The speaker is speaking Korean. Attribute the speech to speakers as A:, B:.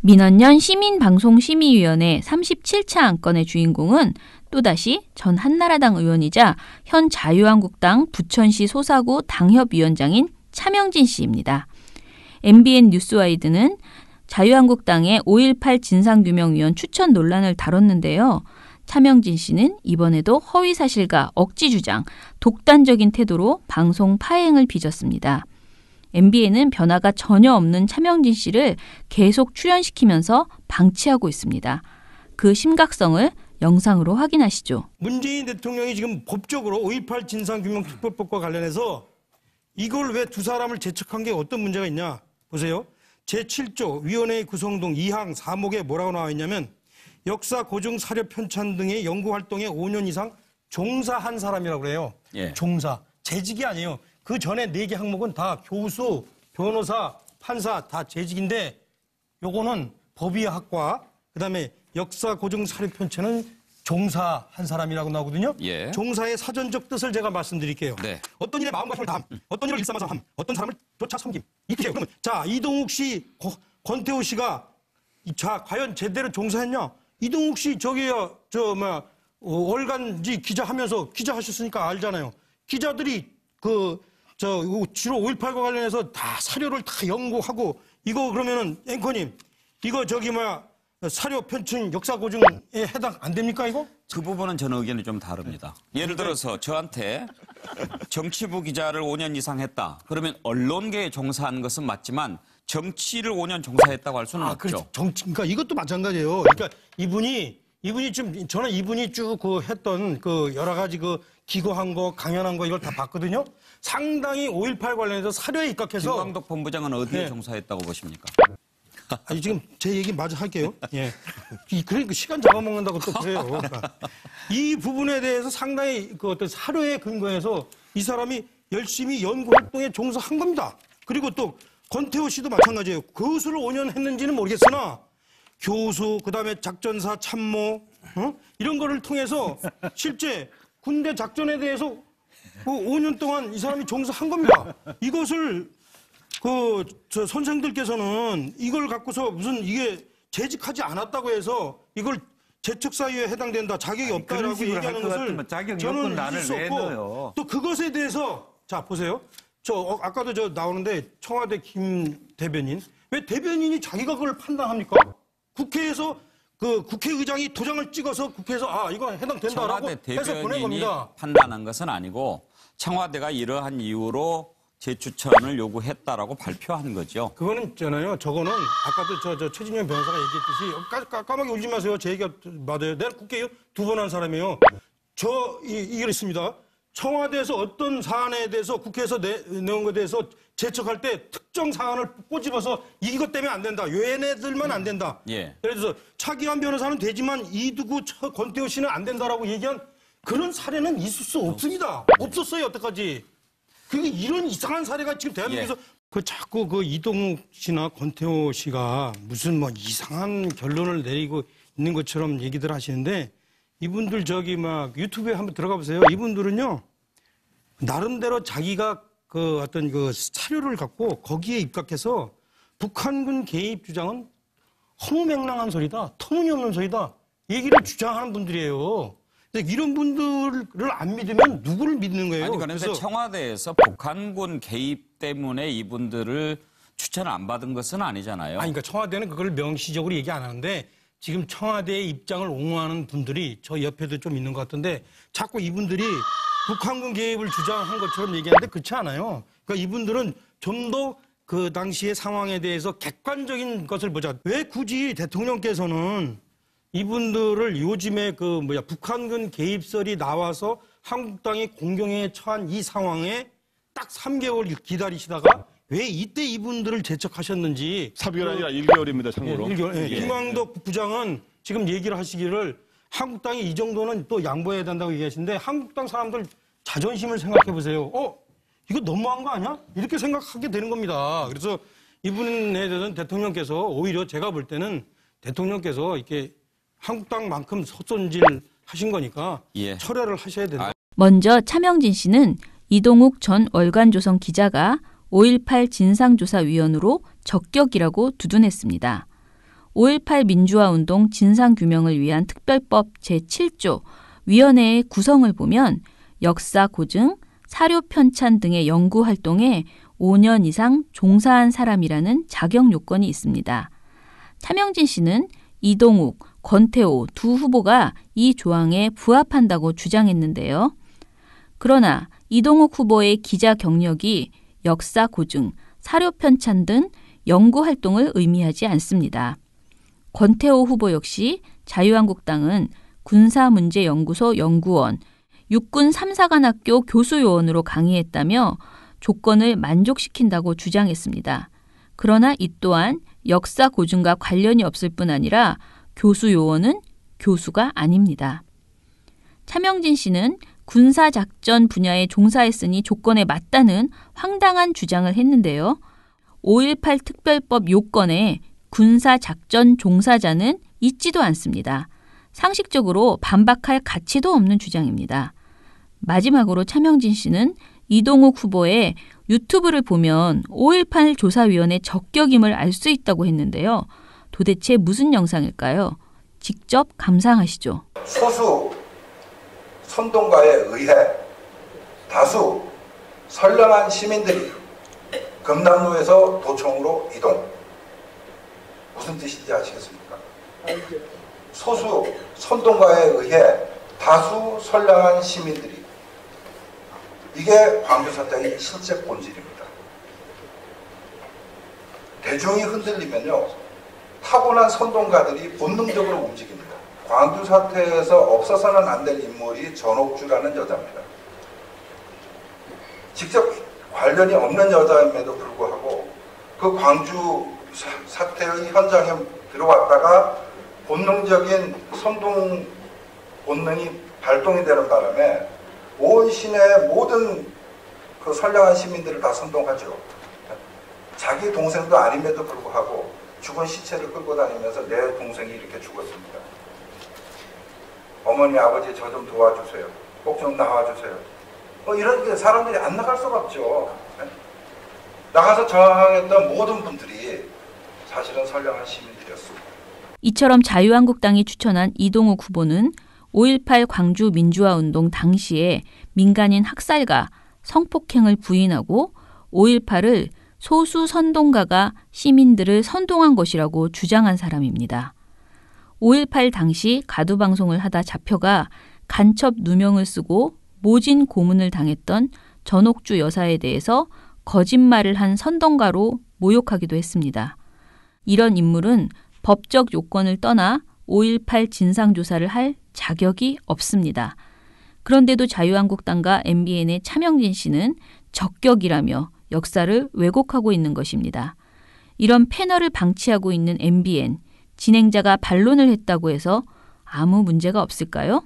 A: 민원연 시민방송심의위원회 37차 안건의 주인공은 또다시 전 한나라당 의원이자 현 자유한국당 부천시 소사구 당협위원장인 차명진 씨입니다. MBN 뉴스와이드는 자유한국당의 5.18 진상규명위원 추천 논란을 다뤘는데요. 차명진 씨는 이번에도 허위사실과 억지주장, 독단적인 태도로 방송 파행을 빚었습니다. MBN은 변화가 전혀 없는 차명진 씨를 계속 출연시키면서 방치하고 있습니다. 그 심각성을 영상으로 확인하시죠.
B: 문재인 대통령이 지금 법적으로 5.18 진상규명특별법과 관련해서 이걸 왜 두 사람을 제척한 게 어떤 문제가 있냐 보세요. 제7조 위원회의 구성동 2항 4목에 뭐라고 나와 있냐면 역사, 고증, 사료, 편찬 등의 연구활동에 5년 이상 종사한 사람이라고 그래요.
C: 예.
B: 종사. 재직이 아니에요. 그 전에 4개 항목은 다 교수, 변호사, 판사 다 재직인데 요거는 법의학과 그다음에 역사, 고증, 사료, 편찬은 종사한 사람이라고 나오거든요.
C: 예.
B: 종사의 사전적 뜻을 제가 말씀드릴게요.
C: 네.
B: 어떤 일에 마음과 힘을 다함, 어떤 일을 일삼아서 함, 어떤 사람을 쫓아 섬김. 이렇게 그러면 자 이동욱 씨, 권태호 씨가 자 과연 제대로 종사했냐? 이동욱 씨 저기요 월간지 기자하면서 기자하셨으니까 알잖아요. 기자들이 주로 5.18과 관련해서 다 사료를 다 연구하고 이거 그러면은 앵커님 이거 사료 편충 역사 고증에 해당 안 됩니까 이거?
C: 그 부분은 저는 의견이 좀 다릅니다. 예를 들어서 저한테 정치부 기자를 5년 이상 했다. 그러면 언론계에 종사한 것은 맞지만 정치를 5년 종사했다고 할 수는 없죠.
B: 그러니까 이것도 마찬가지예요. 그러니까 이분이 저는 이분이 쭉 했던 여러 가지 기고한 거, 강연한 거 이걸 다 봤거든요. 상당히 5.18 관련해서 사료에 입각해서
C: 김광덕 본부장은 어디에 종사했다고 보십니까?
B: 아니 지금 제 얘기 마저 할게요. 예. 그러니까 시간 잡아먹는다고 또 그래요. 그러니까. 이 부분에 대해서 상당히 어떤 사료에 근거해서 이 사람이 열심히 연구 활동에 종사한 겁니다. 그리고 또 권태호 씨도 마찬가지예요. 교수를 5년 했는지는 모르겠으나 교수, 그다음에 작전사 참모 이런 거를 통해서 실제 군대 작전에 대해서 5년 동안 이 사람이 종사한 겁니다. 이것을 선생들께서는 이걸 갖고서 무슨 이게 재직하지 않았다고 해서 이걸 재척사유에 해당된다, 자격이 없다라고 얘기하는 것을 저는 있을 수 없고 또 그것에 대해서 자 보세요. 아까도 나오는데 청와대 김 대변인 왜 대변인이 자기가 그걸 판단합니까? 국회에서 국회의장이 도장을 찍어서 국회에서 이거 해당된다라고 해서 보낸 겁니다.
C: 판단한 것은 아니고 청와대가 이러한 이유로 재추천을 요구했다라고 발표한 거죠.
B: 그거는 있잖아요. 저거는 아까도 저 최진영 변호사가 얘기했듯이 까마귀 울지 마세요. 제 얘기가 맞아요. 내가 국회에 2번 한 사람이에요. 이걸 있습니다. 청와대에서 어떤 사안에 대해서 국회에서 내온 것에 대해서 제척할 때 특정 사안을 꼬집어서 이것 때문에 안 된다. 얘네들만 안 된다.
C: 예.
B: 그래서 차기환 변호사는 되지만 이두구 권태호 씨는 안 된다라고 얘기한 그런 사례는 있을 수 없습니다. 없었어요. 여태까지. 이런 이상한 사례가 지금 대한민국에서 자꾸 이동욱 씨나 권태호 씨가 무슨 이상한 결론을 내리고 있는 것처럼 얘기들 하시는데 이분들 유튜브에 한번 들어가 보세요. 이분들은요 나름대로 자기가 어떤 사료를 갖고 거기에 입각해서 북한군 개입 주장은 허무맹랑한 소리다, 터무니없는 소리다 얘기를 주장하는 분들이에요. 이런 분들을 안 믿으면 누구를 믿는 거예요?
C: 아니, 그런데 청와대에서 북한군 개입 때문에 이분들을 추천을 안 받은 것은 아니잖아요.
B: 그러니까 청와대는 그걸 명시적으로 얘기 안 하는데 지금 청와대의 입장을 옹호하는 분들이 저 옆에도 좀 있는 것 같은데 자꾸 이분들이 북한군 개입을 주장한 것처럼 얘기하는데 그렇지 않아요. 그러니까 이분들은 좀 더 그 당시의 상황에 대해서 객관적인 것을 보자. 왜 굳이 대통령께서는 이분들을 요즘에 북한군 개입설이 나와서 한국당이 공경에 처한 이 상황에 딱 3개월 기다리시다가 왜 이때 이분들을 제척하셨는지.
D: 3개월 아니라 1개월입니다, 참고로.
B: 1개월. 예. 김광덕 부장은 지금 얘기를 하시기를 한국당이 이 정도는 또 양보해야 된다고 얘기하시는데 한국당 사람들 자존심을 생각해 보세요. 이거 너무한 거 아니야? 이렇게 생각하게 되는 겁니다. 그래서 이분에 대해서는 대통령께서 오히려 제가 볼 때는 대통령께서 이렇게 한국당만큼 헛손질 하신 거니까 철회를 하셔야 된다.
A: 먼저 차명진 씨는 이동욱 전 월간조선 기자가 5.18 진상조사위원으로 적격이라고 두둔했습니다. 5.18 민주화운동 진상규명을 위한 특별법 제7조 위원회의 구성을 보면 역사 고증, 사료 편찬 등의 연구 활동에 5년 이상 종사한 사람이라는 자격 요건이 있습니다. 차명진 씨는 이동욱, 권태호 두 후보가 이 조항에 부합한다고 주장했는데요. 그러나 이동욱 후보의 기자 경력이 역사 고증, 사료 편찬 등 연구 활동을 의미하지 않습니다. 권태호 후보 역시 자유한국당은 군사문제연구소 연구원, 육군 3사관학교 교수요원으로 강의했다며 조건을 만족시킨다고 주장했습니다. 그러나 이 또한 역사 고증과 관련이 없을 뿐 아니라 교수요원은 교수가 아닙니다. 차명진 씨는 군사작전 분야에 종사했으니 조건에 맞다는 황당한 주장을 했는데요. 5.18 특별법 요건에 군사작전 종사자는 있지도 않습니다. 상식적으로 반박할 가치도 없는 주장입니다. 마지막으로 차명진 씨는 이동욱 후보의 유튜브를 보면 5.18 조사위원회 적격임을 알 수 있다고 했는데요. 도대체 무슨 영상일까요? 직접 감상하시죠.
E: 소수 선동가에 의해 다수 선량한 시민들이 금남로에서 도청으로 이동. 무슨 뜻인지 아시겠습니까? 소수 선동가에 의해 다수 선량한 시민들이. 이게 광주 사태의 실제 본질입니다. 대중이 흔들리면요, 타고난 선동가들이 본능적으로 움직입니다. 광주 사태에서 없어서는 안 될 인물이 전옥주라는 여자입니다. 직접 관련이 없는 여자임에도 불구하고 그 광주 사태의 현장에 들어왔다가 본능적인 선동 본능이 발동이 되는 바람에 온 시내의 모든 그 선량한 시민들을 다 선동하죠. 자기 동생도 아님에도 불구하고 죽은 시체를 끌고 다니면서 내 동생이 이렇게 죽었습니다. 어머니, 아버지 저 좀 도와주세요. 꼭 좀 나와주세요. 이런 게 사람들이 안 나갈 수가 없죠. 나가서 저항했던 모든 분들이 사실은 선량한 시민들이었습니다.
A: 이처럼 자유한국당이 추천한 이동욱 후보는 5.18 광주 민주화운동 당시에 민간인 학살과 성폭행을 부인하고 5.18을 소수 선동가가 시민들을 선동한 것이라고 주장한 사람입니다. 5.18 당시 가두방송을 하다 잡혀가 간첩 누명을 쓰고 모진 고문을 당했던 전옥주 여사에 대해서 거짓말을 한 선동가로 모욕하기도 했습니다. 이런 인물은 법적 요건을 떠나 5.18 진상조사를 할 자격이 없습니다. 그런데도 자유한국당과 MBN의 차명진 씨는 적격이라며 역사를 왜곡하고 있는 것입니다. 이런 패널을 방치하고 있는 MBN, 진행자가 반론을 했다고 해서 아무 문제가 없을까요?